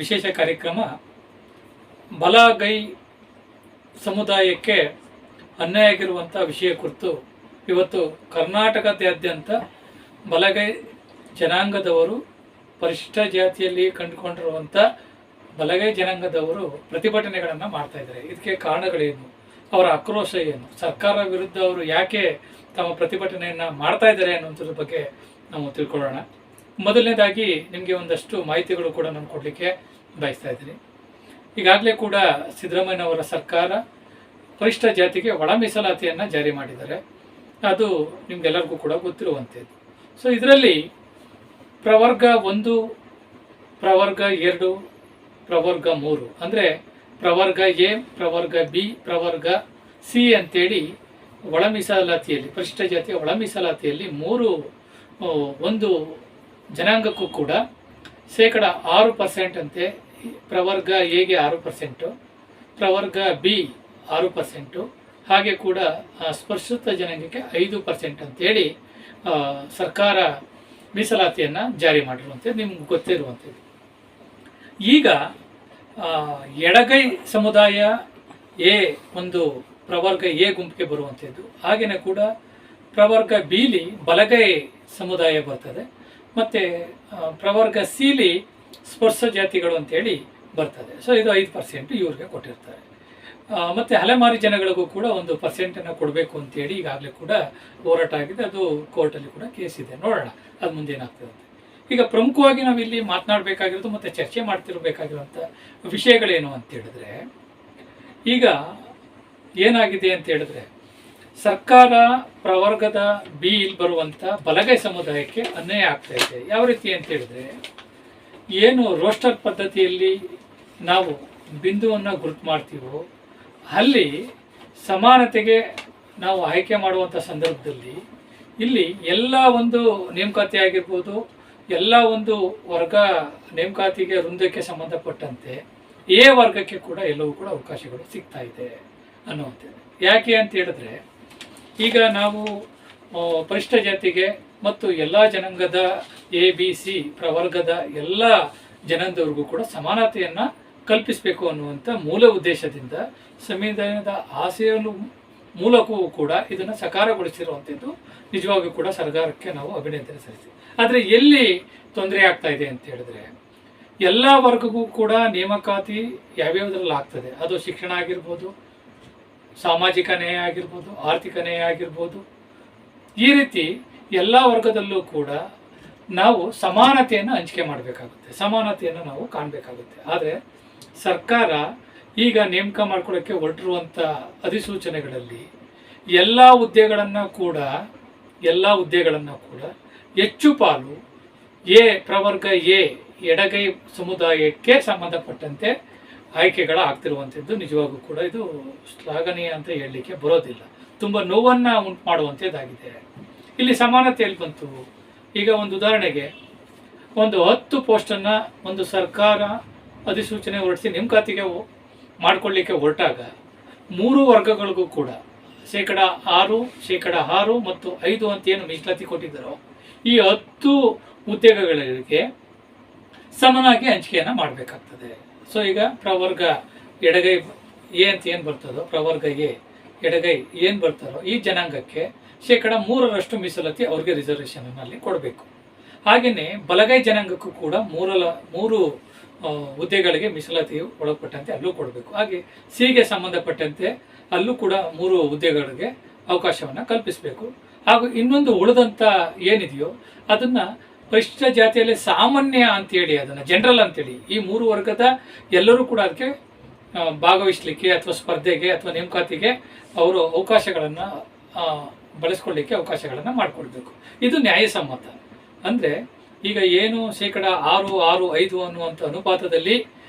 ವಿಶೇಷ ಕಾರ್ಯಕ್ರಮ ಬಲಗೈ ಸಮುದಾಯಕ್ಕೆ ಅನ್ಯಾಯ ಆಗಿರುವಂಥ ವಿಷಯ ಕುರಿತು ಇವತ್ತು ಕರ್ನಾಟಕದಾದ್ಯಂತ ಬಲಗೈ ಜನಾಂಗದವರು ಪರಿಶಿಷ್ಟ ಜಾತಿಯಲ್ಲಿ ಕಂಡುಕೊಂಡಿರುವಂಥ ಬಲಗೈ ಜನಾಂಗದವರು ಪ್ರತಿಭಟನೆಗಳನ್ನು ಮಾಡ್ತಾ ಇದ್ದಾರೆ. ಇದಕ್ಕೆ ಕಾರಣಗಳೇನು, ಅವರ ಆಕ್ರೋಶ ಏನು, ಸರ್ಕಾರ ವಿರುದ್ಧ ಅವರು ಯಾಕೆ ತಮ್ಮ ಪ್ರತಿಭಟನೆಯನ್ನು ಮಾಡ್ತಾ ಇದ್ದಾರೆ ಅನ್ನೋದ್ರ ಬಗ್ಗೆ ನಾವು ತಿಳ್ಕೊಳ್ಳೋಣ. ಮೊದಲನೇದಾಗಿ ನಿಮಗೆ ಒಂದಷ್ಟು ಮಾಹಿತಿಗಳು ಕೂಡ ನಾನು ಕೊಡಲಿಕ್ಕೆ ಬಯಸ್ತಾ ಇದ್ದೀನಿ. ಈಗಾಗಲೇ ಕೂಡ ಸಿದ್ದರಾಮಯ್ಯನವರ ಸರ್ಕಾರ ಪರಿಶಿಷ್ಟ ಜಾತಿಗೆ ಒಳ ಮೀಸಲಾತಿಯನ್ನು ಜಾರಿ ಮಾಡಿದ್ದಾರೆ. ಅದು ನಿಮ್ಗೆಲ್ಲರಿಗೂ ಕೂಡ ಗೊತ್ತಿರುವಂಥದ್ದು. ಸೊ ಇದರಲ್ಲಿ ಪ್ರವರ್ಗ 1, ಪ್ರವರ್ಗ 2, ಪ್ರವರ್ಗ 3 ಅಂದರೆ ಪ್ರವರ್ಗ ಎ, ಪ್ರವರ್ಗ ಬಿ, ಪ್ರವರ್ಗ ಸಿ ಅಂತೇಳಿ ಒಳ ಮೀಸಲಾತಿಯಲ್ಲಿ ಪರಿಶಿಷ್ಟ ಜಾತಿಯ ಒಳ ಮೀಸಲಾತಿಯಲ್ಲಿ ಒಂದು ಜನಾಂಗಕ್ಕೂ ಕೂಡ 6% ಅಂತೆ. ಪ್ರವರ್ಗ ಎಗೆ 6%, ಪ್ರವರ್ಗ ಬಿ 6%, ಹಾಗೆ ಕೂಡ ಸ್ಪರ್ಶಿತ ಜನಾಂಗಕ್ಕೆ 5% ಅಂತೇಳಿ ಸರ್ಕಾರ ಮೀಸಲಾತಿಯನ್ನು ಜಾರಿ ಮಾಡಿರುವಂಥದ್ದು ನಿಮ್ಗೆ ಗೊತ್ತಿರುವಂಥದ್ದು. ಈಗ ಎಡಗೈ ಸಮುದಾಯ ಎ ಒಂದು ಪ್ರವರ್ಗ ಎ ಗುಂಪಿಗೆ ಬರುವಂಥದ್ದು, ಹಾಗೆಯೇ ಕೂಡ ಪ್ರವರ್ಗ ಬಿಲಿ ಬಲಗೈ ಸಮುದಾಯ ಬರ್ತದೆ, ಮತ್ತು ಪ್ರವರ್ಗ ಸಿಲಿ ಸ್ಪರ್ಶ ಜಾತಿಗಳು ಅಂತೇಳಿ ಬರ್ತದೆ. ಸೊ ಇದು 5% ಇವ್ರಿಗೆ ಕೊಟ್ಟಿರ್ತಾರೆ. ಮತ್ತು ಅಲೆಮಾರಿ ಜನಗಳಿಗೂ ಕೂಡ 1% ಕೊಡಬೇಕು ಅಂತೇಳಿ ಈಗಾಗಲೇ ಕೂಡ ಹೋರಾಟ ಆಗಿದೆ. ಅದು ಕೋರ್ಟಲ್ಲಿ ಕೂಡ ಕೇಸ್ ಇದೆ. ನೋಡೋಣ ಅದು ಮುಂದೆ ಏನಾಗ್ತದೆ ಅಂತ. ಈಗ ಪ್ರಮುಖವಾಗಿ ನಾವು ಇಲ್ಲಿ ಮಾತನಾಡಬೇಕಾಗಿರೋದು ಮತ್ತು ಚರ್ಚೆ ಮಾಡ್ತಿರಬೇಕಾಗಿರುವಂಥ ವಿಷಯಗಳೇನು ಅಂತ ಹೇಳಿದ್ರೆ, ಈಗ ಏನಾಗಿದೆ ಅಂತ ಹೇಳಿದ್ರೆ, ಸರ್ಕಾರ ಪ್ರವರ್ಗದ ಬಿ ಇಲ್ಲಿ ಬರುವಂಥ ಬಲಗೈ ಸಮುದಾಯಕ್ಕೆ ಅನ್ಯಾಯ ಆಗ್ತಾ ಇದೆ. ಯಾವ ರೀತಿ ಅಂತ ಹೇಳಿದ್ರೆ, ಏನು ರೋಸ್ಟರ್ ಪದ್ಧತಿಯಲ್ಲಿ ನಾವು ಬಿಂದುವನ್ನು ಗುರುತು ಮಾಡ್ತೀವೋ ಅಲ್ಲಿ ಸಮಾನತೆಗೆ ನಾವು ಆಯ್ಕೆ ಮಾಡುವಂಥ ಸಂದರ್ಭದಲ್ಲಿ ಇಲ್ಲಿ ಎಲ್ಲ ಒಂದು ನೇಮಕಾತಿ ಆಗಿರ್ಬೋದು, ಎಲ್ಲ ಒಂದು ವರ್ಗ ನೇಮಕಾತಿಗೆ ವೃಂದಕ್ಕೆ ಸಂಬಂಧಪಟ್ಟಂತೆ ಎ ವರ್ಗಕ್ಕೆ ಕೂಡ ಎಲ್ಲವೂ ಕೂಡ ಅವಕಾಶಗಳು ಸಿಗ್ತಾ ಇದೆ ಅನ್ನುವಂಥದ್ದು. ಯಾಕೆ ಅಂತ ಹೇಳಿದ್ರೆ, ಈಗ ನಾವು ಪರಿಶಿಷ್ಟ ಜಾತಿಗೆ ಮತ್ತು ಎಲ್ಲ ಜನಾಂಗದ ಎ ಬಿ ಸಿ ಪ್ರವರ್ಗದ ಎಲ್ಲ ಜನಾಂಗದವ್ರಿಗೂ ಕೂಡ ಸಮಾನತೆಯನ್ನು ಕಲ್ಪಿಸಬೇಕು ಅನ್ನುವಂಥ ಮೂಲ ಉದ್ದೇಶದಿಂದ ಸಂವಿಧಾನದ ಆಶಯದ ಮೂಲಕವೂ ಕೂಡ ಇದನ್ನು ಸಕಾರಗೊಳಿಸಿರುವಂಥದ್ದು ನಿಜವಾಗಿಯೂ ಕೂಡ ಸರ್ಕಾರಕ್ಕೆ ನಾವು ಅಭಿನಂದನೆ ಸಲ್ಲಿಸ್ತೀವಿ. ಆದರೆ ಎಲ್ಲಿ ತೊಂದರೆ ಆಗ್ತಾ ಇದೆ ಅಂತ ಹೇಳಿದ್ರೆ, ಎಲ್ಲ ವರ್ಗಕ್ಕೂ ಕೂಡ ನೇಮಕಾತಿ ಯಾವ್ಯಾವುದ್ರಲ್ಲಿ ಆಗ್ತದೆ, ಅದು ಶಿಕ್ಷಣ ಆಗಿರ್ಬೋದು, ಸಾಮಾಜಿಕ ನ್ಯಾಯ ಆಗಿರ್ಬೋದು, ಆರ್ಥಿಕ ನ್ಯಾಯ ಆಗಿರ್ಬೋದು, ಈ ರೀತಿ ಎಲ್ಲ ವರ್ಗದಲ್ಲೂ ಕೂಡ ನಾವು ಸಮಾನತೆಯನ್ನು ಹಂಚಿಕೆ ಮಾಡಬೇಕಾಗುತ್ತೆ, ಸಮಾನತೆಯನ್ನು ನಾವು ಕಾಣಬೇಕಾಗುತ್ತೆ. ಆದರೆ ಸರ್ಕಾರ ಈಗ ನೇಮಕ ಮಾಡ್ಕೊಳ್ಳೋಕ್ಕೆ ಹೊರಟಿರುವಂಥ ಅಧಿಸೂಚನೆಗಳಲ್ಲಿ ಎಲ್ಲ ಹುದ್ದೆಗಳನ್ನು ಕೂಡ ಹೆಚ್ಚು ಪಾಲು ಪ್ರವರ್ಗ ಎ ಎಡಗೈ ಸಮುದಾಯಕ್ಕೆ ಸಂಬಂಧಪಟ್ಟಂತೆ ಆಯ್ಕೆಗಳಾಗ್ತಿರುವಂಥದ್ದು ನಿಜವಾಗೂ ಕೂಡ ಇದು ಶ್ಲಾಘನೀಯ ಅಂತ ಹೇಳಲಿಕ್ಕೆ ಬರೋದಿಲ್ಲ. ತುಂಬ ನೋವನ್ನು ಉಂಟು ಮಾಡುವಂಥದ್ದಾಗಿದೆ. ಇಲ್ಲಿ ಸಮಾನತೆಯಲ್ಲಿ ಬಂತು. ಈಗ ಒಂದು ಉದಾಹರಣೆಗೆ 10 ಪೋಸ್ಟನ್ನು ಒಂದು ಸರ್ಕಾರ ಅಧಿಸೂಚನೆ ಹೊರಡಿಸಿ ನೇಮಕಾತಿಗೆ ಮಾಡಿಕೊಳ್ಳಿಕ್ಕೆ ಹೊರಟಾಗ 3 ವರ್ಗಗಳಿಗೂ ಕೂಡ 6% ಮತ್ತು 5 ಅಂತ ಏನು ಮೀಸಲಾತಿ ಕೊಟ್ಟಿದ್ದಾರೋ ಈ 10 ಹುದ್ದೆಗಳಿಗೆ ಸಮನಾಗಿ ಹಂಚಿಕೆಯನ್ನು ಮಾಡಬೇಕಾಗ್ತದೆ. ಸೊ ಈಗ ಪ್ರವರ್ಗ ಎಡಗೈ ಎ ಅಂತ ಏನು ಬರ್ತದೋ, ಪ್ರವರ್ಗ ಎ ಎಡಗೈ ಏನು ಬರ್ತಾರೋ ಈ ಜನಾಂಗಕ್ಕೆ 3% ಮೀಸಲಾತಿ ಅವ್ರಿಗೆ ರಿಸರ್ವೇಷನ್ನಲ್ಲಿ ಕೊಡಬೇಕು. ಹಾಗೆಯೇ ಬಲಗೈ ಜನಾಂಗಕ್ಕೂ ಕೂಡ 3 ಹುದ್ದೆಗಳಿಗೆ ಮೀಸಲಾತಿಯು ಒಳಪಟ್ಟಂತೆ ಅಲ್ಲೂ ಕೊಡಬೇಕು. ಹಾಗೆ ಸಿಗೆ ಸಂಬಂಧಪಟ್ಟಂತೆ ಅಲ್ಲೂ ಕೂಡ 3 ಹುದ್ದೆಗಳಿಗೆ ಅವಕಾಶವನ್ನು ಕಲ್ಪಿಸಬೇಕು. ಹಾಗೂ ಇನ್ನೊಂದು ಉಳಿದಂಥ ಏನಿದೆಯೋ ಅದನ್ನು ಪರಿಶಿಷ್ಟ ಜಾತಿಯಲ್ಲಿ ಸಾಮಾನ್ಯ ಅಂತೇಳಿ, ಅದನ್ನು ಜನರಲ್ ಅಂತೇಳಿ ಈ 3 ವರ್ಗದ ಎಲ್ಲರೂ ಕೂಡ ಅದಕ್ಕೆ ಭಾಗವಹಿಸಲಿಕ್ಕೆ ಅಥವಾ ಸ್ಪರ್ಧೆಗೆ ಅಥವಾ ನೇಮಕಾತಿಗೆ ಅವರು ಅವಕಾಶಗಳನ್ನು ಬಳಸ್ಕೊಳ್ಳಿಕ್ಕೆ ಅವಕಾಶಗಳನ್ನು ಮಾಡಿಕೊಡ್ಬೇಕು. ಇದು ನ್ಯಾಯಸಮ್ಮತ. ಅಂದರೆ ಈಗ ಏನು 6-6-5 ಅನ್ನುವಂಥ ಅನುಪಾತದಲ್ಲಿ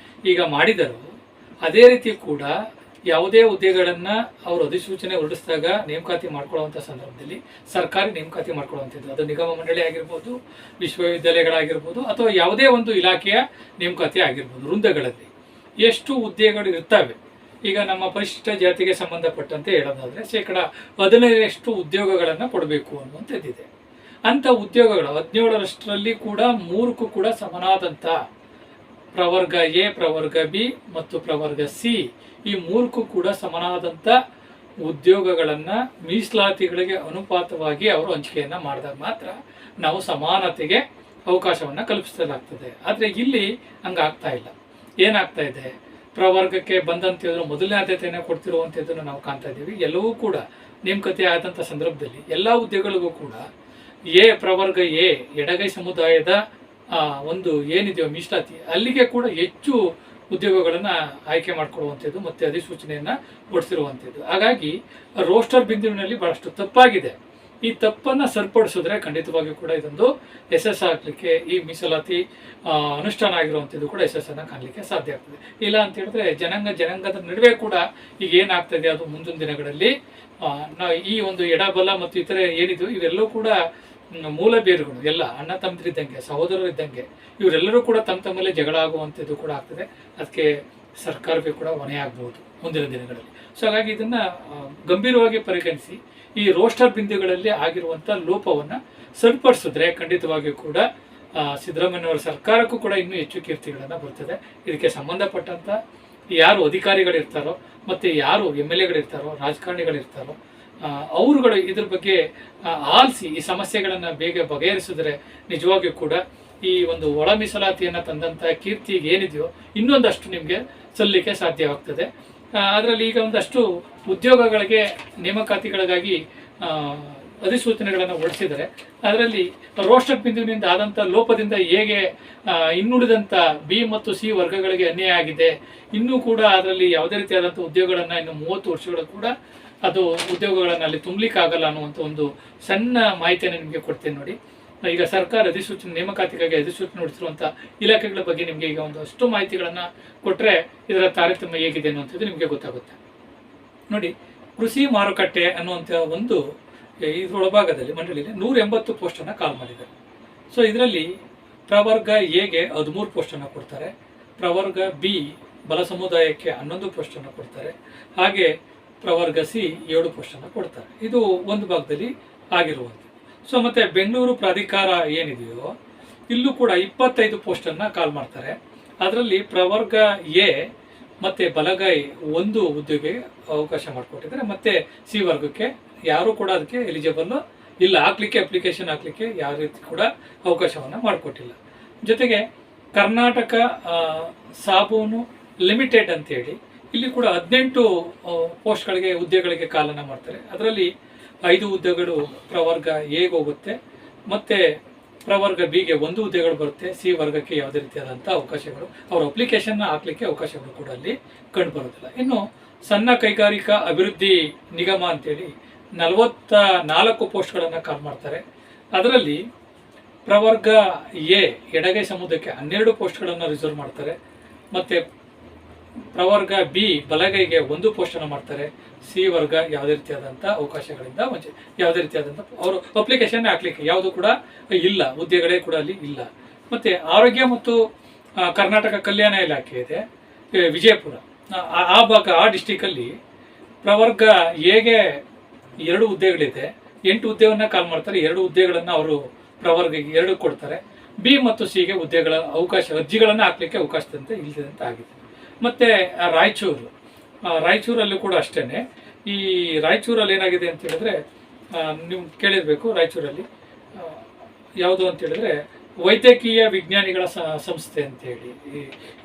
ಈಗ ಮಾಡಿದರು, ಅದೇ ರೀತಿ ಕೂಡ ಯಾವುದೇ ಹುದ್ದೆಗಳನ್ನು ಅವರು ಅಧಿಸೂಚನೆ ಹೊರಡಿಸಿದಾಗ ನೇಮಕಾತಿ ಮಾಡ್ಕೊಳ್ಳುವಂಥ ಸಂದರ್ಭದಲ್ಲಿ ಸರ್ಕಾರಿ ನೇಮಕಾತಿ ಮಾಡ್ಕೊಳ್ಳುವಂಥದ್ದು, ಅದು ನಿಗಮ ಮಂಡಳಿ ಆಗಿರ್ಬೋದು, ವಿಶ್ವವಿದ್ಯಾಲಯಗಳಾಗಿರ್ಬೋದು, ಅಥವಾ ಯಾವುದೇ ಒಂದು ಇಲಾಖೆಯ ನೇಮಕಾತಿ ಆಗಿರ್ಬೋದು, ವೃಂದಗಳಲ್ಲಿ ಎಷ್ಟು ಹುದ್ದೆಗಳು ಇರ್ತವೆ. ಈಗ ನಮ್ಮ ಪರಿಶಿಷ್ಟ ಜಾತಿಗೆ ಸಂಬಂಧಪಟ್ಟಂತೆ ಹೇಳೋದಾದರೆ 15% ಉದ್ಯೋಗಗಳನ್ನು ಕೊಡಬೇಕು ಅನ್ನುವಂಥದ್ದಿದೆ. ಅಂಥ ಉದ್ಯೋಗಗಳು 17ರಷ್ಟರಲ್ಲಿ ಕೂಡ 3ಕ್ಕೂ ಕೂಡ ಸಮನಾದಂಥ ಪ್ರವರ್ಗ ಎ, ಪ್ರವರ್ಗ ಬಿ ಮತ್ತು ಪ್ರವರ್ಗ ಸಿ ಈ ಮೂರಕ್ಕೂ ಕೂಡ ಸಮನಾದಂಥ ಉದ್ಯೋಗಗಳನ್ನು ಮೀಸಲಾತಿಗಳಿಗೆ ಅನುಪಾತವಾಗಿ ಅವರು ಹಂಚಿಕೆಯನ್ನು ಮಾಡಿದಾಗ ಮಾತ್ರ ನಾವು ಸಮಾನತೆಗೆ ಅವಕಾಶವನ್ನು ಕಲ್ಪಿಸಲಾಗ್ತದೆ. ಆದರೆ ಇಲ್ಲಿ ಹಂಗಾಗ್ತಾ ಇಲ್ಲ. ಏನಾಗ್ತಾ ಇದೆ, ಪ್ರವರ್ಗಕ್ಕೆ ಬಂದಂಥದ್ದು ಮೊದಲನೇ ಆದ್ಯತೆಯನ್ನು ಕೊಡ್ತಿರುವಂಥದ್ದನ್ನು ನಾವು ಕಾಣ್ತಾ ಇದ್ದೀವಿ. ಎಲ್ಲವೂ ಕೂಡ ನೇಮಕಾತಿ ಆದಂಥ ಸಂದರ್ಭದಲ್ಲಿ ಎಲ್ಲ ಹುದ್ದೆಗಳಿಗೂ ಕೂಡ ಪ್ರವರ್ಗ ಎ ಎಡಗೈ ಸಮುದಾಯದ ಒಂದು ಏನಿದೆಯೋ ಮೀಸಲಾತಿ ಅಲ್ಲಿಗೆ ಕೂಡ ಹೆಚ್ಚು ಉದ್ಯೋಗಗಳನ್ನು ಆಯ್ಕೆ ಮಾಡಿಕೊಳ್ಳುವಂಥದ್ದು ಮತ್ತು ಅಧಿಸೂಚನೆಯನ್ನು ಹೊರಡಿಸಿರುವಂಥದ್ದು. ಹಾಗಾಗಿ ರೋಸ್ಟರ್ ಬಿಂದುವಿನಲ್ಲಿ ಬಹಳಷ್ಟು ತಪ್ಪಾಗಿದೆ. ಈ ತಪ್ಪನ್ನು ಸರಿಪಡಿಸಿದ್ರೆ ಖಂಡಿತವಾಗಿಯೂ ಕೂಡ ಇದೊಂದು ಯಶಸ್ಸು ಆಗಲಿಕ್ಕೆ, ಈ ಮೀಸಲಾತಿ ಅನುಷ್ಠಾನ ಆಗಿರುವಂಥದ್ದು ಕೂಡ ಯಶಸ್ಸನ್ನು ಕಾಣಲಿಕ್ಕೆ ಸಾಧ್ಯ ಆಗ್ತದೆ. ಇಲ್ಲ ಅಂತ ಹೇಳಿದ್ರೆ ಜನಾಂಗದ ನಡುವೆ ಕೂಡ ಈಗ ಏನಾಗ್ತದೆ ಅದು ಮುಂದಿನ ದಿನಗಳಲ್ಲಿ ನಾವು ಈ ಒಂದು ಎಡಬಲ ಮತ್ತು ಇತರೆ ಏನಿದು ಇವೆಲ್ಲವೂ ಕೂಡ ಮೂಲ ಬೇರುಗಳು, ಎಲ್ಲ ಅಣ್ಣ ತಮ್ಮದಿರಿದ್ದಂಗೆ, ಸಹೋದರರಿದ್ದಂಗೆ ಇವರೆಲ್ಲರೂ ಕೂಡ ತಮ್ಮಲ್ಲೇ ಜಗಳ ಆಗುವಂಥದ್ದು ಕೂಡ ಆಗ್ತದೆ. ಅದಕ್ಕೆ ಸರ್ಕಾರವೇ ಕೂಡ ಹೊಣೆ ಆಗ್ಬೋದು ಮುಂದಿನ ದಿನಗಳಲ್ಲಿ. ಸೊ ಹಾಗಾಗಿ ಇದನ್ನು ಗಂಭೀರವಾಗಿ ಪರಿಗಣಿಸಿ ಈ ರೋಸ್ಟರ್ ಬಿಂದುಗಳಲ್ಲಿ ಆಗಿರುವಂಥ ಲೋಪವನ್ನು ಸರಿಪಡಿಸಿದ್ರೆ ಖಂಡಿತವಾಗಿಯೂ ಕೂಡ ಸಿದ್ದರಾಮಯ್ಯನವರ ಸರ್ಕಾರಕ್ಕೂ ಕೂಡ ಇನ್ನೂ ಹೆಚ್ಚು ಕೀರ್ತಿಗಳನ್ನು ಬರ್ತದೆ. ಇದಕ್ಕೆ ಸಂಬಂಧಪಟ್ಟಂಥ ಯಾರು ಅಧಿಕಾರಿಗಳಿರ್ತಾರೋ ಮತ್ತು ಯಾರು MLAಗಳಿರ್ತಾರೋ, ರಾಜಕಾರಣಿಗಳಿರ್ತಾರೋ ಅವರುಗಳು ಇದ್ರ ಬಗ್ಗೆ ಆಲಿಸಿ ಈ ಸಮಸ್ಯೆಗಳನ್ನು ಬೇಗ ಬಗೆಹರಿಸಿದ್ರೆ ನಿಜವಾಗಿಯೂ ಕೂಡ ಈ ಒಂದು ಒಳ ಮೀಸಲಾತಿಯನ್ನು ತಂದಂಥ ಕೀರ್ತಿಗೆ ಏನಿದೆಯೋ ಇನ್ನೊಂದಷ್ಟು ನಿಮಗೆ ಸಲ್ಲಲಿಕ್ಕೆ ಸಾಧ್ಯವಾಗ್ತದೆ. ಅದರಲ್ಲಿ ಈಗ ಒಂದಷ್ಟು ಉದ್ಯೋಗಗಳಿಗೆ ನೇಮಕಾತಿಗಳಿಗಾಗಿ ಅಧಿಸೂಚನೆಗಳನ್ನು ಹೊರಡಿಸಿದರೆ ಅದರಲ್ಲಿ ರೋಸ್ಟರ್ ಬಿಂದುವಿನಿಂದ ಆದಂಥ ಲೋಪದಿಂದ ಹೇಗೆ ಇನ್ನುಳಿದಂಥ ಬಿ ಮತ್ತು ಸಿ ವರ್ಗಗಳಿಗೆ ಅನ್ಯಾಯ ಆಗಿದೆ, ಇನ್ನೂ ಕೂಡ ಅದರಲ್ಲಿ ಯಾವುದೇ ರೀತಿಯಾದಂಥ ಉದ್ಯೋಗಗಳನ್ನು ಇನ್ನು 30 ವರ್ಷಗಳು ಕೂಡ ಅದು ಉದ್ಯೋಗಗಳನ್ನು ಅಲ್ಲಿ ತುಂಬಲಿಕ್ಕಾಗಲ್ಲ ಅನ್ನುವಂಥ ಒಂದು ಸಣ್ಣ ಮಾಹಿತಿಯನ್ನು ನಿಮಗೆ ಕೊಡ್ತೇನೆ ನೋಡಿ. ಈಗ ಸರ್ಕಾರ ಅಧಿಸೂಚನೆ ನೇಮಕಾತಿಗಾಗಿ ಅಧಿಸೂಚನೆ ಹೊರಡಿಸಿರುವಂಥ ಇಲಾಖೆಗಳ ಬಗ್ಗೆ ನಿಮಗೆ ಈಗ ಒಂದಷ್ಟು ಮಾಹಿತಿಗಳನ್ನು ಕೊಟ್ಟರೆ ಇದರ ತಾರತಮ್ಯ ಹೇಗಿದೆ ಅನ್ನುವಂಥದ್ದು ನಿಮಗೆ ಗೊತ್ತಾಗುತ್ತೆ ನೋಡಿ. ಕೃಷಿ ಮಾರುಕಟ್ಟೆ ಅನ್ನುವಂಥ ಒಂದು ಇದರೊಳಭಾಗದಲ್ಲಿ ಮಂಡಳಿಯಲ್ಲಿ 180 ಪೋಸ್ಟನ್ನು ಕಾಲ್ ಮಾಡಿದ್ದಾರೆ. ಸೊ ಇದರಲ್ಲಿ ಪ್ರವರ್ಗ ಎಗೆ 13 ಪೋಸ್ಟನ್ನು ಕೊಡ್ತಾರೆ, ಪ್ರವರ್ಗ ಬಿ ಬಲ ಸಮುದಾಯಕ್ಕೆ 11 ಪೋಸ್ಟನ್ನು ಕೊಡ್ತಾರೆ, ಹಾಗೆ ಪ್ರವರ್ಗ ಸಿ 7 ಪೋಸ್ಟನ್ನು ಕೊಡ್ತಾರೆ. ಇದು ಒಂದು ಭಾಗದಲ್ಲಿ ಆಗಿರುವಂಥದ್ದು. ಸೊ ಮತ್ತು ಬೆಂಗಳೂರು ಪ್ರಾಧಿಕಾರ ಏನಿದೆಯೋ ಇಲ್ಲೂ ಕೂಡ 25 ಪೋಸ್ಟನ್ನು ಕಾಲ್ ಮಾಡ್ತಾರೆ. ಅದರಲ್ಲಿ ಪ್ರವರ್ಗ ಎ ಮತ್ತು ಬಲಗೈ ಒಂದು ಹುದ್ದೆಗೆ ಅವಕಾಶ ಮಾಡಿಕೊಟ್ಟಿದ್ದಾರೆ, ಮತ್ತು ಸಿ ವರ್ಗಕ್ಕೆ ಯಾರೂ ಕೂಡ ಅದಕ್ಕೆ ಎಲಿಜಿಬಲ್ ಇಲ್ಲ, ಹಾಕ್ಲಿಕ್ಕೆ ಅಪ್ಲಿಕೇಶನ್ ಹಾಕ್ಲಿಕ್ಕೆ ಯಾವ ರೀತಿ ಕೂಡ ಅವಕಾಶವನ್ನು ಮಾಡಿಕೊಟ್ಟಿಲ್ಲ. ಜೊತೆಗೆ ಕರ್ನಾಟಕ ಸಾಬೂನು ಲಿಮಿಟೆಡ್ ಅಂತೇಳಿ ಇಲ್ಲಿ ಕೂಡ 18 ಪೋಸ್ಟ್ಗಳಿಗೆ ಹುದ್ದೆಗಳಿಗೆ ಕಾಲನ್ನು ಮಾಡ್ತಾರೆ. ಅದರಲ್ಲಿ 5 ಹುದ್ದೆಗಳು ಪ್ರವರ್ಗ ಎಗೆ ಹೋಗುತ್ತೆ, ಮತ್ತು ಪ್ರವರ್ಗ ಬಿಗೆ 1 ಹುದ್ದೆಗಳು ಬರುತ್ತೆ, ಸಿ ವರ್ಗಕ್ಕೆ ಯಾವುದೇ ರೀತಿಯಾದಂಥ ಅವಕಾಶಗಳು ಅವರ ಅಪ್ಲಿಕೇಶನ್ನ ಹಾಕ್ಲಿಕ್ಕೆ ಅವಕಾಶಗಳು ಕೂಡ ಅಲ್ಲಿ ಕಂಡು ಬರೋದಿಲ್ಲ. ಇನ್ನು ಸಣ್ಣ ಕೈಗಾರಿಕಾ ಅಭಿವೃದ್ಧಿ ನಿಗಮ ಅಂತೇಳಿ 44 ಪೋಸ್ಟ್ಗಳನ್ನು ಕಾಲ್ ಮಾಡ್ತಾರೆ. ಅದರಲ್ಲಿ ಪ್ರವರ್ಗ ಎ ಎಡಗೈ ಸಮುದಾಯಕ್ಕೆ 12 ಪೋಸ್ಟ್ಗಳನ್ನು ರಿಸರ್ವ್ ಮಾಡ್ತಾರೆ, ಮತ್ತು ಪ್ರವರ್ಗ ಬಿ ಬಲಗೈಗೆ 1 ಪೋಸ್ಟನ್ನು ಮಾಡ್ತಾರೆ, ಸಿ ವರ್ಗ ಯಾವುದೇ ರೀತಿಯಾದಂಥ ಅವಕಾಶಗಳಿಂದ ಯಾವುದೇ ರೀತಿಯಾದಂಥ ಅವರು ಅಪ್ಲಿಕೇಶನ್ ಹಾಕ್ಲಿಕ್ಕೆ ಯಾವುದು ಕೂಡ ಇಲ್ಲ, ಹುದ್ದೆಗಳೇ ಕೂಡ ಅಲ್ಲಿ ಇಲ್ಲ. ಮತ್ತು ಆರೋಗ್ಯ ಮತ್ತು ಕರ್ನಾಟಕ ಕಲ್ಯಾಣ ಇಲಾಖೆ ಇದೆ ವಿಜಯಪುರ, ಆ ಭಾಗ ಆ ಡಿಸ್ಟಿಕಲ್ಲಿ ಪ್ರವರ್ಗ ಎಗೆ 2 ಹುದ್ದೆಗಳಿದೆ, 8 ಹುದ್ದೆಯನ್ನು ಕಾಲ್ ಮಾಡ್ತಾರೆ, 2 ಹುದ್ದೆಗಳನ್ನು ಅವರು ಪ್ರವರ್ಗಕ್ಕೆ 2 ಕೊಡ್ತಾರೆ, ಬಿ ಮತ್ತು ಸಿಗೆ ಹುದ್ದೆಗಳ ಅವಕಾಶ ಅರ್ಜಿಗಳನ್ನು ಹಾಕ್ಲಿಕ್ಕೆ ಅವಕಾಶದಂತೆ ಇಲ್ಲದಂತೆ ಆಗಿದೆ. ಮತ್ತು ರಾಯಚೂರಲ್ಲೂ ಕೂಡ ಅಷ್ಟೇ. ಈ ರಾಯಚೂರಲ್ಲಿ ಏನಾಗಿದೆ ಅಂತ ಹೇಳಿದ್ರೆ ನೀವು ಕೇಳಿರಬೇಕು, ರಾಯಚೂರಲ್ಲಿ ಯಾವುದು ಅಂತ ಹೇಳಿದ್ರೆ ವೈದ್ಯಕೀಯ ವಿಜ್ಞಾನಿಗಳ ಸಂಸ್ಥೆ ಅಂತೇಳಿ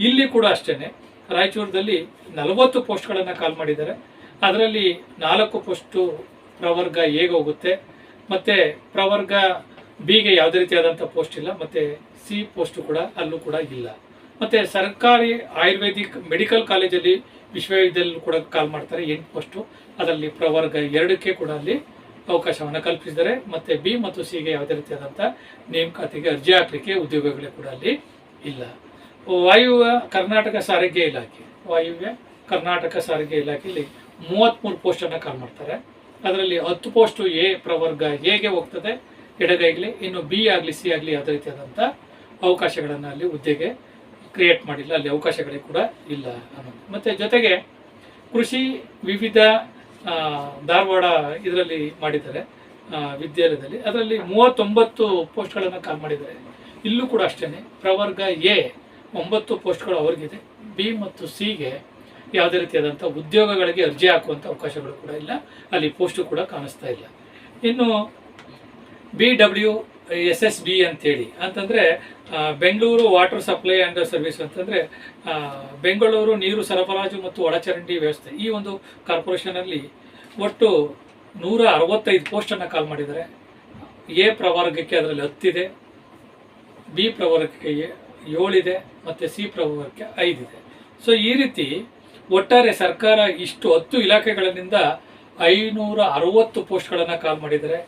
ಇಲ್ಲಿ ಕೂಡ ಅಷ್ಟೇ. ರಾಯಚೂರದಲ್ಲಿ 40 ಪೋಸ್ಟ್ಗಳನ್ನು ಕಾಲ್ ಮಾಡಿದ್ದಾರೆ. ಅದರಲ್ಲಿ 4 ಪೋಸ್ಟು ಪ್ರವರ್ಗ ಎಗೆ ಹೋಗುತ್ತೆ, ಮತ್ತು ಪ್ರವರ್ಗ ಬಿಗೆ ಯಾವುದೇ ರೀತಿಯಾದಂಥ ಪೋಸ್ಟ್ ಇಲ್ಲ, ಮತ್ತು ಸಿ ಪೋಸ್ಟು ಕೂಡ ಅಲ್ಲೂ ಕೂಡ ಇಲ್ಲ. ಮತ್ತು ಸರ್ಕಾರಿ ಆಯುರ್ವೇದಿಕ್ ಮೆಡಿಕಲ್ ಕಾಲೇಜಲ್ಲಿ ವಿಶ್ವವಿದ್ಯಾಲಯ ಕೂಡ ಕಾಲ್ ಮಾಡ್ತಾರೆ 8 ಪೋಸ್ಟು, ಅದರಲ್ಲಿ ಪ್ರವರ್ಗ 2ಕ್ಕೆ ಕೂಡ ಅಲ್ಲಿ ಅವಕಾಶವನ್ನು ಕಲ್ಪಿಸಿದ್ದಾರೆ, ಮತ್ತು ಬಿ ಮತ್ತು ಸಿಗೆ ಯಾವುದೇ ರೀತಿಯಾದಂಥ ನೇಮಕಾತಿಗೆ ಅರ್ಜಿ ಹಾಕಲಿಕ್ಕೆ ಉದ್ಯೋಗಗಳೇ ಕೂಡ ಅಲ್ಲಿ ಇಲ್ಲ. ವಾಯುವ್ಯ ಕರ್ನಾಟಕ ಸಾರಿಗೆ ಇಲಾಖೆಯಲ್ಲಿ 33 ಪೋಸ್ಟನ್ನು ಕಾಲ್ ಮಾಡ್ತಾರೆ. ಅದರಲ್ಲಿ 10 ಪೋಸ್ಟು ಎ ಪ್ರವರ್ಗ ಎಗೆ ಹೋಗ್ತದೆ ಎಡಗೈಗೆ, ಇನ್ನು ಬಿ ಆಗಲಿ ಸಿ ಆಗಲಿ ಯಾವುದೇ ರೀತಿಯಾದಂಥ ಅವಕಾಶಗಳನ್ನು ಅಲ್ಲಿ ಹುದ್ದೆಗೆ ಕ್ರಿಯೇಟ್ ಮಾಡಿಲ್ಲ, ಅಲ್ಲಿ ಅವಕಾಶಗಳೇ ಕೂಡ ಇಲ್ಲ ಅನ್ನೋದು. ಮತ್ತು ಜೊತೆಗೆ ಕೃಷಿ ವಿವಿಧ ಧಾರವಾಡ ಇದರಲ್ಲಿ ಮಾಡಿದ್ದಾರೆ ವಿದ್ಯಾಲಯದಲ್ಲಿ, ಅದರಲ್ಲಿ 39 ಪೋಸ್ಟ್ಗಳನ್ನು ಕಾಲ್ ಮಾಡಿದ್ದಾರೆ. ಇಲ್ಲೂ ಕೂಡ ಅಷ್ಟೇ ಪ್ರವರ್ಗ ಎ 9 ಪೋಸ್ಟ್ಗಳು ಅವ್ರಿಗಿದೆ. ಬಿ ಮತ್ತು ಸಿಗೆ ಯಾವುದೇ ರೀತಿಯಾದಂಥ ಉದ್ಯೋಗಗಳಿಗೆ ಅರ್ಜಿ ಹಾಕುವಂಥ ಅವಕಾಶಗಳು ಕೂಡ ಇಲ್ಲ, ಅಲ್ಲಿ ಪೋಸ್ಟು ಕೂಡ ಕಾಣಿಸ್ತಾ ಇಲ್ಲ. ಇನ್ನು BWSSB ಅಂತೇಳಿ ಅಂತಂದರೆ Bengaluru water supply and service ಅಂತಂದರೆ ಬೆಂಗಳೂರು ನೀರು ಸರಬರಾಜು ಮತ್ತು ಒಳಚರಂಡಿ ವ್ಯವಸ್ಥೆ, ಈ ಒಂದು ಕಾರ್ಪೊರೇಷನಲ್ಲಿ ಒಟ್ಟು 165 ಪೋಸ್ಟನ್ನು ಕಾಲ್ ಮಾಡಿದ್ದಾರೆ. ಎ ಪ್ರವರ್ಗಕ್ಕೆ ಅದರಲ್ಲಿ 10 ಇದೆ, ಬಿ ಪ್ರವರ್ಗಕ್ಕೆ 7 ಇದೆ, ಮತ್ತು ಸಿ ಪ್ರವರ್ಗಕ್ಕೆ 5 ಇದೆ. ಸೊ ಈ ರೀತಿ ಒಟ್ಟಾರೆ ಸರ್ಕಾರ ಇಷ್ಟು 10 ಇಲಾಖೆಗಳಿಂದ 560 ಪೋಸ್ಟ್ಗಳನ್ನು ಕಾಲ್ ಮಾಡಿದ್ದಾರೆ.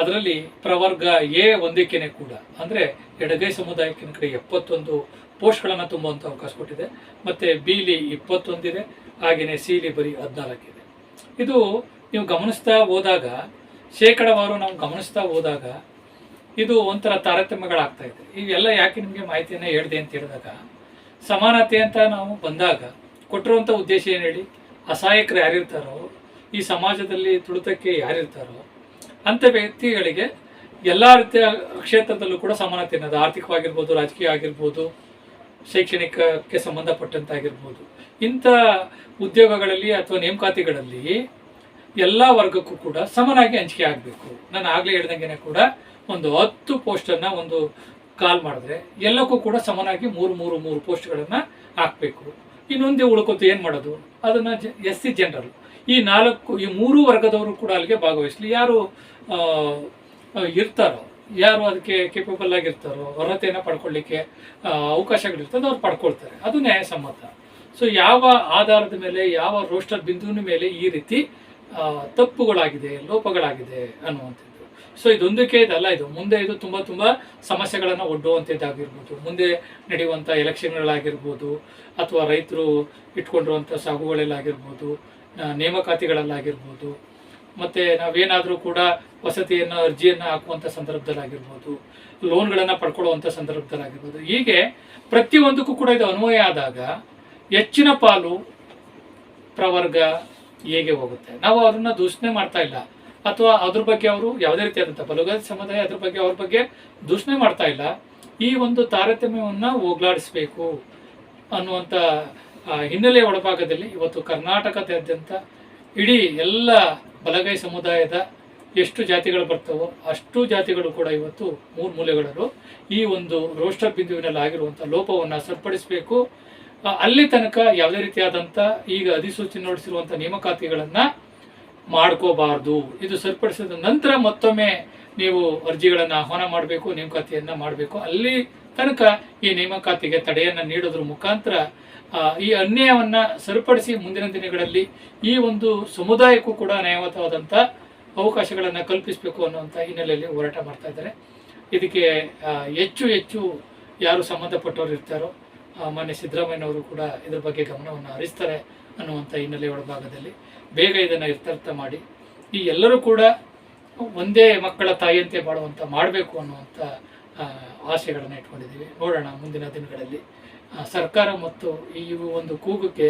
ಅದರಲ್ಲಿ ಪ್ರವರ್ಗ ಎ ಒಂದಕ್ಕೇನೆ ಕೂಡ ಅಂದರೆ ಎಡಗೈ ಸಮುದಾಯಕ್ಕೆ ಕಡೆ 71 ಪೋಸ್ಟ್ಗಳನ್ನು ತುಂಬುವಂಥ ಅವಕಾಶ ಕೊಟ್ಟಿದೆ. ಮತ್ತು ಬಿಲಿ 21 ಇದೆ, ಹಾಗೆಯೇ ಸಿಲಿ ಬರೀ 14 ಇದೆ. ಇದು ನೀವು ಗಮನಿಸ್ತಾ ಹೋದಾಗ, ಶೇಕಡವಾರು ನಾವು ಗಮನಿಸ್ತಾ ಹೋದಾಗ ಇದು ಒಂಥರ ತಾರತಮ್ಯಗಳಾಗ್ತಾ ಇದೆ. ಇವೆಲ್ಲ ಯಾಕೆ ನಿಮಗೆ ಮಾಹಿತಿಯನ್ನು ಹೇಳಿದೆ ಅಂತ ಹೇಳಿದಾಗ, ಸಮಾನತೆ ಅಂತ ನಾವು ಬಂದಾಗ ಕೊಟ್ಟಿರುವಂಥ ಉದ್ದೇಶ ಏನು ಹೇಳಿ, ಅಸಹಾಯಕರು ಯಾರಿರ್ತಾರೋ, ಈ ಸಮಾಜದಲ್ಲಿ ತುಳಿತಕ್ಕೆ ಯಾರಿರ್ತಾರೋ ಅಂಥ ವ್ಯಕ್ತಿಗಳಿಗೆ ಎಲ್ಲ ರೀತಿಯ ಕ್ಷೇತ್ರದಲ್ಲೂ ಕೂಡ ಸಮಾನತೆ ಅನ್ನೋದು, ಆರ್ಥಿಕವಾಗಿರ್ಬೋದು, ರಾಜಕೀಯ ಆಗಿರ್ಬೋದು, ಶೈಕ್ಷಣಿಕಕ್ಕೆ ಸಂಬಂಧಪಟ್ಟಂತಾಗಿರ್ಬೋದು, ಇಂಥ ಉದ್ಯೋಗಗಳಲ್ಲಿ ಅಥವಾ ನೇಮಕಾತಿಗಳಲ್ಲಿ ಎಲ್ಲ ವರ್ಗಕ್ಕೂ ಕೂಡ ಸಮನಾಗಿ ಹಂಚಿಕೆ ಆಗಬೇಕು. ನಾನು ಆಗಲೇ ಹೇಳ್ದಂಗೆ ಕೂಡ ಒಂದು 10 ಪೋಸ್ಟನ್ನು ಒಂದು ಕಾಲ್ ಮಾಡಿದ್ರೆ ಎಲ್ಲಕ್ಕೂ ಕೂಡ ಸಮನಾಗಿ 3 ಪೋಸ್ಟ್ಗಳನ್ನು ಹಾಕಬೇಕು. ಇನ್ನೊಂದೇ ಉಳ್ಕೊತು ಏನು ಮಾಡೋದು, ಅದನ್ನು SC ಜನರಲ್ ಈ 3 ವರ್ಗದವರು ಕೂಡ ಅಲ್ಲಿಗೆ ಭಾಗವಹಿಸಲಿ. ಯಾರು ಇರ್ತಾರೋ, ಯಾರು ಅದಕ್ಕೆ ಕೇಪಬಲ್ ಆಗಿರ್ತಾರೋ, ಅರ್ಹತೆಯನ್ನು ಪಡ್ಕೊಳ್ಳಿಕ್ಕೆ ಅವಕಾಶಗಳಿರ್ತದೆ, ಅವ್ರು ಪಡ್ಕೊಳ್ತಾರೆ. ಅದು ನ್ಯಾಯಸಮ್ಮತ. ಸೊ ಯಾವ ಆಧಾರದ ಮೇಲೆ, ಯಾವ ರೋಸ್ಟರ್ ಬಿಂದುವಿನ ಮೇಲೆ ಈ ರೀತಿ ತಪ್ಪುಗಳಾಗಿದೆ, ಲೋಪಗಳಾಗಿದೆ ಅನ್ನುವಂಥದ್ದು. ಸೊ ಇದೊಂದಕ್ಕೆ ಇದಲ್ಲ, ಇದು ಮುಂದೆ ಇದು ತುಂಬ ಸಮಸ್ಯೆಗಳನ್ನು ಒಡ್ಡುವಂಥದ್ದಾಗಿರ್ಬೋದು, ಮುಂದೆ ನಡೆಯುವಂಥ ಎಲೆಕ್ಷನ್ಗಳಾಗಿರ್ಬೋದು, ಅಥವಾ ರೈತರು ಇಟ್ಕೊಂಡಿರುವಂಥ ಸಾಗುಗಳಲ್ಲಾಗಿರ್ಬೋದು, ನೇಮಕಾತಿಗಳಲ್ಲಾಗಿರ್ಬೋದು, ಮತ್ತು ನಾವೇನಾದರೂ ಕೂಡ ವಸತಿಯನ್ನು ಅರ್ಜಿಯನ್ನು ಹಾಕುವಂಥ ಸಂದರ್ಭದಲ್ಲಾಗಿರ್ಬೋದು, ಲೋನ್ಗಳನ್ನು ಪಡ್ಕೊಳ್ಳುವಂಥ ಸಂದರ್ಭದಲ್ಲಾಗಿರ್ಬೋದು, ಹೀಗೆ ಪ್ರತಿಯೊಂದಕ್ಕೂ ಕೂಡ ಇದು ಅನ್ವಯ ಆದಾಗ ಹೆಚ್ಚಿನ ಪಾಲು ಪ್ರವರ್ಗ ಹೇಗೆ ಹೋಗುತ್ತೆ. ನಾವು ಅವ್ರನ್ನ ದೂಷಣೆ ಮಾಡ್ತಾ ಇಲ್ಲ, ಅಥವಾ ಅದ್ರ ಬಗ್ಗೆ ಅವರು ಯಾವುದೇ ರೀತಿಯಾದಂಥ ಬಲಗೈ ಸಮುದಾಯ ಅದ್ರ ಬಗ್ಗೆ ಅವ್ರ ಬಗ್ಗೆ ದೂಷಣೆ ಮಾಡ್ತಾ ಇಲ್ಲ. ಈ ಒಂದು ತಾರತಮ್ಯವನ್ನು ಹೋಗ್ಲಾಡಿಸ್ಬೇಕು ಅನ್ನುವಂಥ ಹಿನ್ನೆಲೆ ಒಳಭಾಗದಲ್ಲಿ ಇವತ್ತು ಕರ್ನಾಟಕದಾದ್ಯಂತ ಇಡೀ ಎಲ್ಲ ಬಲಗೈ ಸಮುದಾಯದ ಎಷ್ಟು ಜಾತಿಗಳು ಬರ್ತವೋ ಅಷ್ಟು ಜಾತಿಗಳು ಕೂಡ ಇವತ್ತು 3 ಮೂಲೆಗಳಲ್ಲೂ ಈ ಒಂದು ರೋಸ್ಟರ್ ಬಿಂದುವಿನಲ್ಲಿ ಆಗಿರುವಂಥ ಲೋಪವನ್ನು ಸರಿಪಡಿಸಬೇಕು. ಅಲ್ಲಿ ತನಕ ಯಾವುದೇ ರೀತಿಯಾದಂಥ ಈಗ ಅಧಿಸೂಚನೆ ಹೊರಡಿಸಿರುವಂಥ ನೇಮಕಾತಿಗಳನ್ನು ಮಾಡ್ಕೋಬಾರ್ದು. ಇದು ಸರಿಪಡಿಸಿದ ನಂತರ ಮತ್ತೊಮ್ಮೆ ನೀವು ಅರ್ಜಿಗಳನ್ನು ಆಹ್ವಾನ ಮಾಡಬೇಕು, ನೇಮಕಾತಿಯನ್ನು ಮಾಡಬೇಕು. ಅಲ್ಲಿ ತನಕ ಈ ನೇಮಕಾತಿಗೆ ತಡೆಯನ್ನು ನೀಡೋದ್ರ ಮುಖಾಂತರ ಈ ಅನ್ಯಾಯವನ್ನು ಸರಿಪಡಿಸಿ ಮುಂದಿನ ದಿನಗಳಲ್ಲಿ ಈ ಒಂದು ಸಮುದಾಯಕ್ಕೂ ಕೂಡ ನ್ಯಾಯಯುತವಾದಂಥ ಅವಕಾಶಗಳನ್ನು ಕಲ್ಪಿಸಬೇಕು ಅನ್ನುವಂಥ ಹಿನ್ನೆಲೆಯಲ್ಲಿ ಹೋರಾಟ ಮಾಡ್ತಾ ಇದ್ದಾರೆ. ಇದಕ್ಕೆ ಹೆಚ್ಚು ಯಾರು ಸಂಬಂಧಪಟ್ಟವರು ಇರ್ತಾರೋ ಮಾನ್ಯ ಸಿದ್ದರಾಮಯ್ಯನವರು ಕೂಡ ಇದ್ರ ಬಗ್ಗೆ ಗಮನವನ್ನು ಹರಿಸ್ತಾರೆ ಅನ್ನುವಂಥ ಹಿನ್ನೆಲೆ ಒಳಭಾಗದಲ್ಲಿ ಬೇಗ ಇದನ್ನು ಇತ್ಯರ್ಥ ಮಾಡಿ ಈ ಎಲ್ಲರೂ ಕೂಡ ಒಂದೇ ಮಕ್ಕಳ ತಾಯಿಯಂತೆ ಮಾಡಬೇಕು ಅನ್ನುವಂಥ ಆಶೆಗಳನ್ನು ಇಟ್ಕೊಂಡಿದ್ದೀವಿ. ನೋಡೋಣ ಮುಂದಿನ ದಿನಗಳಲ್ಲಿ ಸರ್ಕಾರ ಮತ್ತು ಈ ಒಂದು ಕೂಗುಕ್ಕೆ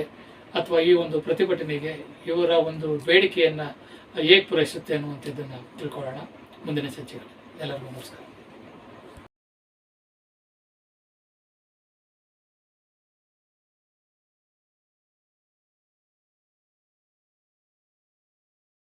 ಅಥವಾ ಈ ಒಂದು ಪ್ರತಿಭಟನೆಗೆ ಇವರ ಒಂದು ಬೇಡಿಕೆಯನ್ನು ಹೇಗೆ ಪೂರೈಸುತ್ತೆ ಅನ್ನುವಂಥದ್ದನ್ನು ತಿಳ್ಕೊಳ್ಳೋಣ ಮುಂದಿನ ಚರ್ಚೆಗಳು. ಎಲ್ಲರಿಗೂ ನಮಸ್ಕಾರ.